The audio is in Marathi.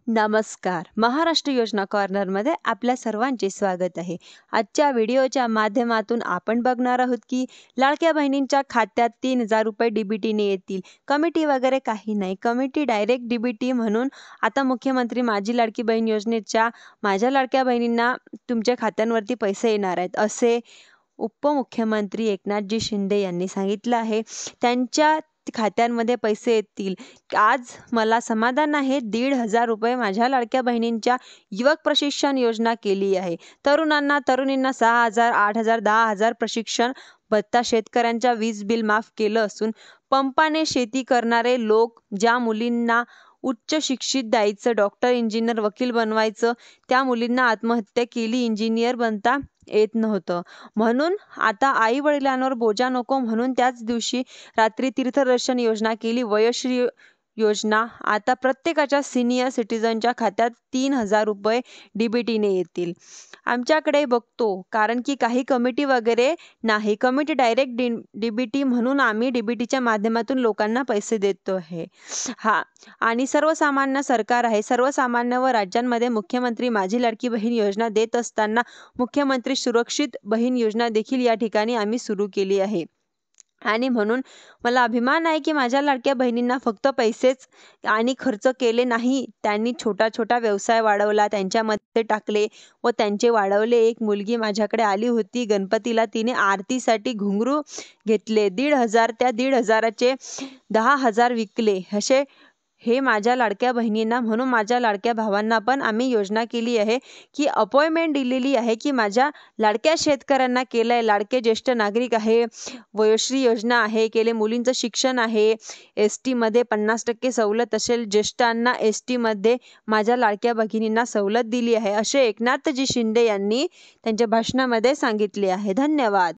नमस्कार. महाराष्ट्र योजना कॉर्नरमध्ये आपल्या सर्वांचे स्वागत आहे. आजच्या व्हिडिओच्या माध्यमातून आपण बघणार आहोत की लाडक्या बहिणींच्या खात्यात 3,000 रुपये डीबीटीने येतील. कमिटी वगैरे काही नाही. कमिटी डायरेक्ट डीबीटी म्हणून आता मुख्यमंत्री माझी लाडकी बहीण योजनेच्या माझ्या लाडक्या बहिणींना तुमच्या खात्यांवरती पैसे येणार आहेत, असे उपमुख्यमंत्री एकनाथजी शिंदे यांनी सांगितलं आहे. त्यांच्या खात्यांमध्ये पैसे येतील. आज मला समाधान आहे. 1,500 रुपये माझ्या लाडक्या बहिणींच्या युवक प्रशिक्षण योजना केली आहे. तरुणींना 6,000, 8,000, 10,000 प्रशिक्षण भत्ता, शेतकऱ्यांच्या वीज बिल माफ केलं असून पंपाने शेती करणारे लोक, ज्या मुलींना उच्च शिक्षित द्यायचं, डॉक्टर, इंजिनियर, वकील बनवायचं, त्या मुलींना आत्महत्या केली, इंजिनियर बनता येत नव्हतं. म्हणून आता आई वडिलांवर बोजा नको म्हणून त्याच दिवशी रात्री तीर्थदर्शन योजना केली. वयश्री योजना आता प्रत्येकाच्या सीनियर सिटीजनच्या खात्यात 3,000 रुपये डीबीटीने येतील. आमच्याकडे बघतो, कारण की काही कमिटी वगैरे नाही. कमिटी डायरेक्ट डीबीटी म्हणून आम्ही डीबीटीच्या माध्यमातून लोकांना पैसे देतो आहे. आणि सर्वसामान्य सरकार आहे. सर्वसामान्य व राज्यांमध्ये मुख्यमंत्री माझी लाडकी बहीण योजना देत असताना मुख्यमंत्री सुरक्षित बहीण योजना देखील या ठिकाणी आम्ही सुरू केली आहे. आणि म्हणून मला अभिमान आहे की माझ्या लाडक्या बहिणींना फक्त पैसेच आणि खर्च केले नाही, त्यांनी छोटा छोटा व्यवसाय वाढवला, त्यांच्यामध्ये टाकले व त्यांचे वाढवले. एक मुलगी माझ्याकडे आली होती गणपतीला, तिने आरतीसाठी घुंगरू घेतले 1,500, त्या 1,500चे 10,000 विकले. हे माझ्या लाडक्या बहिणींना. म्हणून माझ्या लाडक्या भावांना पण आम्ही योजना केली आहे की अपॉइंटमेंट दिलेली आहे की माझ्या लाडक्या शेतकऱ्यांना केलं आहे, लाडके ज्येष्ठ नागरिक आहे, वयोश्री योजना आहे, केले, मुलींचं शिक्षण आहे, STमध्ये 50% सवलत असेल, ज्येष्ठांना STमध्ये माझ्या लाडक्या भगिनींना सवलत दिली आहे, असे एकनाथजी शिंदे यांनी त्यांच्या भाषणामध्ये सांगितले आहे. धन्यवाद.